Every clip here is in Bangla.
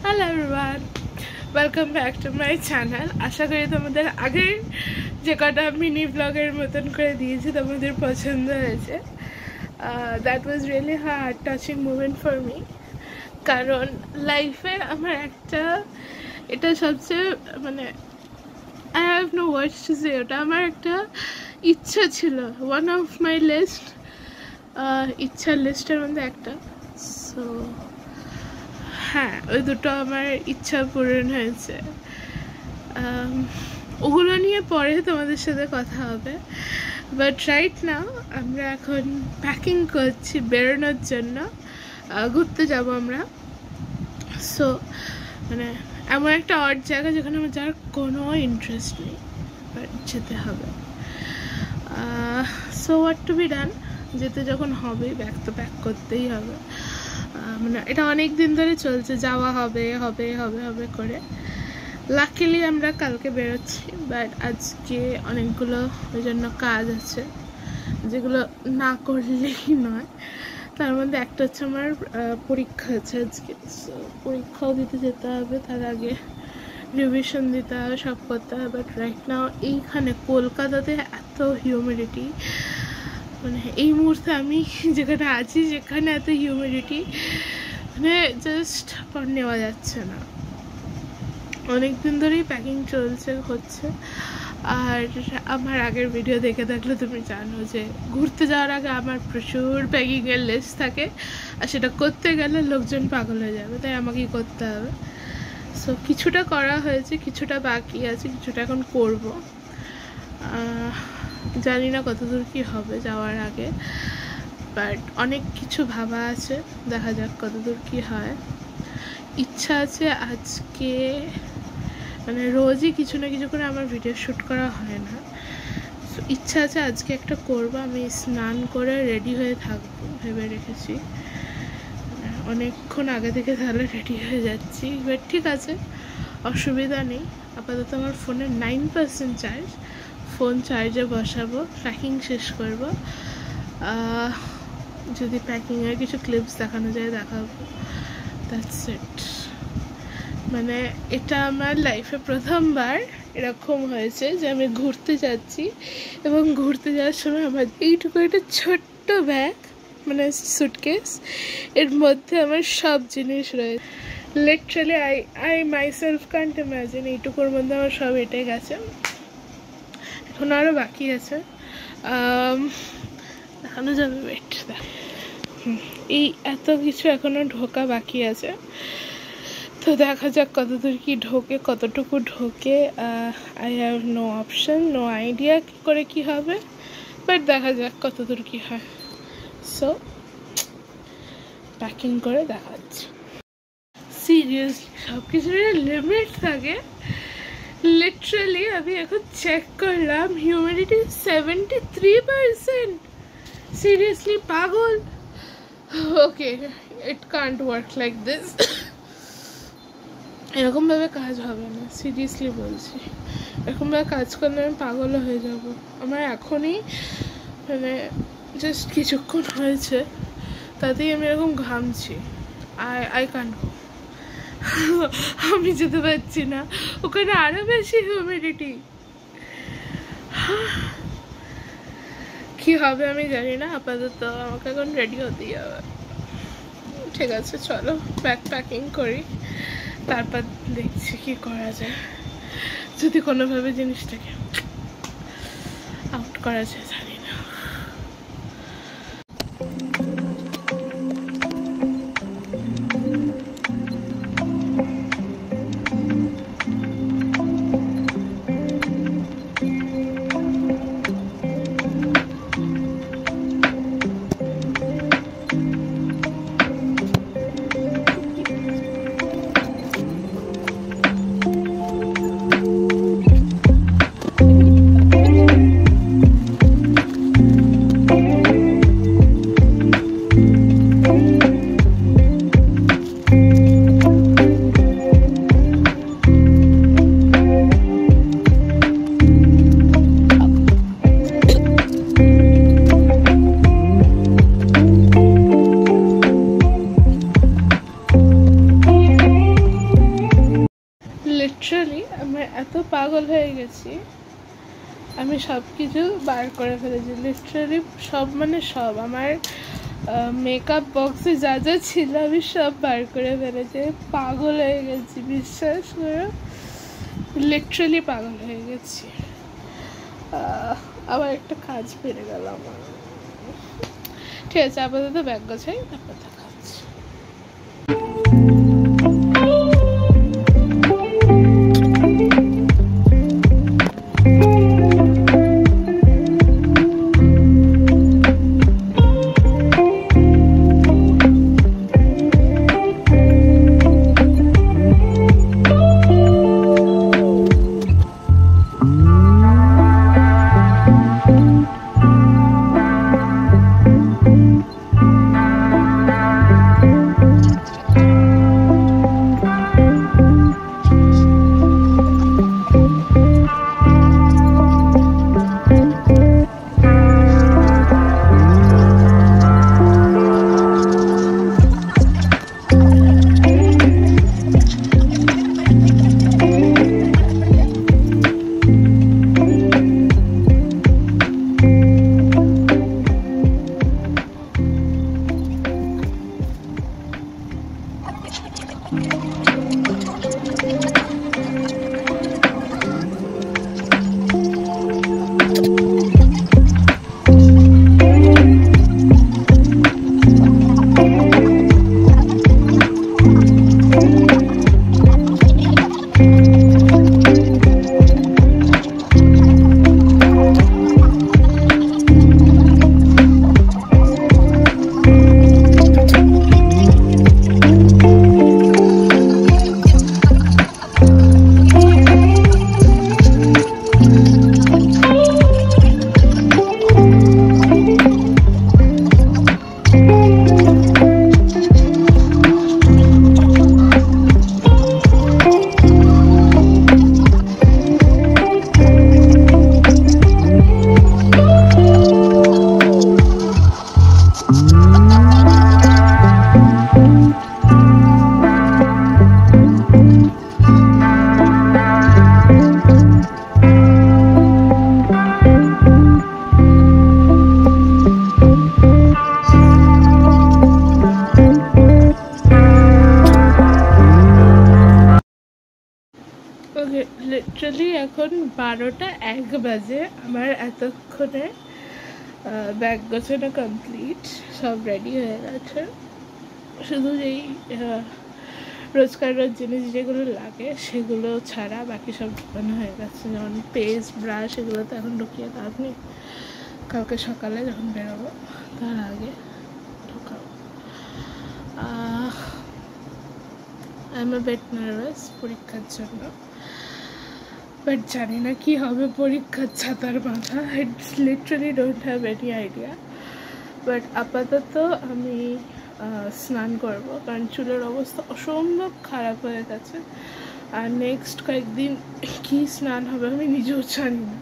Hello everyone, welcome back to my channel. আশা করি তোমাদের আগের যে কটা মিনি ব্লগের মতন করে দিয়েছি তোমাদের পছন্দ হয়েছে। That was really heart touching moment for me. কারণ লাইফে আমার এটা সবচেয়ে I have no words to say. ওটা আমার একটা ইচ্ছা ছিল, one of my list, ইচ্ছার লিস্টের মধ্যে একটা। সো হ্যাঁ, ওই দুটো আমার ইচ্ছা পূরণ হয়েছে। ওগুলো নিয়ে পরে তোমাদের সাথে কথা হবে, বাট রাইট নাও আমরা এখন প্যাকিং করছি বেরোনোর জন্য। ঘুরতে যাব আমরা। সো এমন একটা অড জায়গা যেখানে আমার যাওয়ার কোনো ইন্টারেস্ট নেই, বাট যেতে হবে। So what to be done, যেতে যখন হবে ব্যাগ তো প্যাক করতেই হবে। এটা অনেক দিন ধরে চলছে, যাওয়া হবে হবে হবে হবে করে। লাকিলি আমরা কালকে বেরোচ্ছি, বাট আজকে অনেকগুলো ওই জন্য কাজ আছে যেগুলো না করলেই নয়। তার মধ্যে একটা হচ্ছে আমার পরীক্ষা আছে আজকে, সো পরীক্ষাও দিতে যেতে হবে, তার আগে রিভিশন দিতে হবে, সব করতে হবে। বাট রাইট নাও এইখানে কলকাতাতে এত হিউমিডিটি, এই মুহূর্তে আমি যেখানে আছি সেখানে এত হিউমিডিটি, জাস্ট নেওয়া যাচ্ছে না। অনেক দিন ধরেই প্যাকিং হচ্ছে। আর আমার আগের ভিডিও দেখে থাকলে তুমি জানো যে ঘুরতে যাওয়ার আগে আমার প্রচুর প্যাকিংয়ের লিস্ট থাকে, আর সেটা করতে গেলে লোকজন পাগল হয়ে যাবে, তাই আমাকেই করতে হবে। সো কিছুটা করা হয়েছে, কিছুটা বাকি আছে, কিছুটা এখন করব। জানি না কতদূর কি হবে যাওয়ার আগে, বাট অনেক কিছু ভাবা আছে, দেখা যাক কতদূর কি হয়। ইচ্ছা আছে আজকে, রোজই কিছু না কিছু করে আমার ভিডিও শ্যুট করা হয় না। সো ইচ্ছা আছে আজকে একটা করবো। আমি স্নান করে রেডি হয়ে থাকবো ভেবে রেখেছি, অনেকক্ষণ আগে থেকে তাহলে রেডি হয়ে যাচ্ছি। বাট ঠিক আছে, অসুবিধা নেই। আপাতত আমার ফোনের 9% চার্জ, ফোন চার্জে বসাবো, প্যাকিং শেষ করব। যদি প্যাকিংয়ের কিছু ক্লিপস দেখানো যায় দেখাবো, দ্যাটস ইট। এটা আমার লাইফে প্রথমবার এরকম হয়েছে যে আমি ঘুরতে যাচ্ছি, এবং ঘুরতে যাওয়ার সময় আমার এইটুকু একটা ছোট্ট ব্যাগ, সুটকেস, এর মধ্যে আমার সব জিনিস রয়েছে। Literally I myself can't imagine এইটুকুর মধ্যে আমার সব এটে গেছে। এখন আরও বাকি আছে, দেখানো যাবে। ওয়েট, এই এত কিছু এখনো ঢোকা বাকি আছে, তো দেখা যাক কতদূর কি ঢোকে, কতটুকু ঢোকে। I have no option, no idea কী করে কি হবে, বাট দেখা যাক কতদূর কি হয়। সো প্যাকিং করে দেখাচ্ছি। সিরিয়াসলি সব কিছুর লিমিট থাকে। লিটারালি আমি এখন চেক করলাম, হিউমিডিটি 73%। সিরিয়াসলি পাগল। Okay, it can't work like this. এরকমভাবে কাজ হবে না, সিরিয়াসলি বলছি। এরকমভাবে কাজ করলে আমি পাগলও হয়ে যাব। আমার এখনই জাস্ট কিছুক্ষণ হয়েছে, তাতেই আমি এরকম ঘামছি। আই কান্ট গো। আমি যেতে পারছি না, ওখানে আরো বেশি হিউমিডিটি। কি হবে আমি জানি না। আপাতত আমাকে এখন রেডি হতেই হবে। ঠিক আছে, চলো ব্যাগ প্যাকিং করি, তারপর দেখছি কি করা যায়, যদি কোনোভাবে জিনিসটাকে আউট করা যায়, জানি না। এত পাগল হয়ে গেছি, আমি সব কিছু বার করে ফেলেছি লিটারালি, সব মানে সব আমার মেকআপ বক্সে যা যা ছিল আমি সব বার করে ফেলেছি। পাগল হয়ে গেছি, বিশ্বাস করো, লিটারালি পাগল হয়ে গেছি। আবার একটা কাজ পেরে গেল আমার। ঠিক আছে, আপাতত ব্যাগ গোছাই, তারপর দেখা হচ্ছে। লিটারালি এখন 12:01 বাজে। আমার এতক্ষণে ব্যাগ গোছানো কমপ্লিট, সব রেডি হয়ে গেছে। শুধু যেই রোজকার জিনিস যেগুলো লাগে সেগুলো ছাড়া বাকি সব ঢুকানো হয়ে গেছে, যেমন পেস্ট, ব্রাশ, এগুলো তো এখন ঢুকিয়ে লাভ নেই, কালকে সকালে যখন বেরোবো তার আগে ঢুকাবো। I am a bit nervous পরীক্ষার জন্য, বাট জানি না কি হবে পরীক্ষার ছাতার মাথা। It's literally don't have any idea. But আপাতত আমি স্নান করব, কারণ চুলের অবস্থা অসম্ভব খারাপ হয়ে গেছে। আর নেক্সট কয়েকদিন কি স্নান হবে আমি নিজেও জানি না।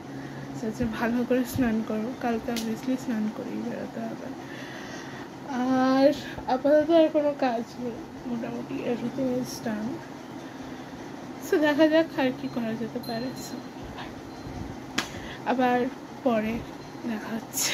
আচ্ছা, ভালো করে স্নান করবো, কালকে অবভিয়াসলি স্নান করেই বেরোতে হবে। আর আপাতত আর কোনো কাজ নেই, মোটামুটি এভরিথিং ইজ ডান। সো দেখা যাক আর কি করা যেতে পারে। আবার পরে দেখা হচ্ছে।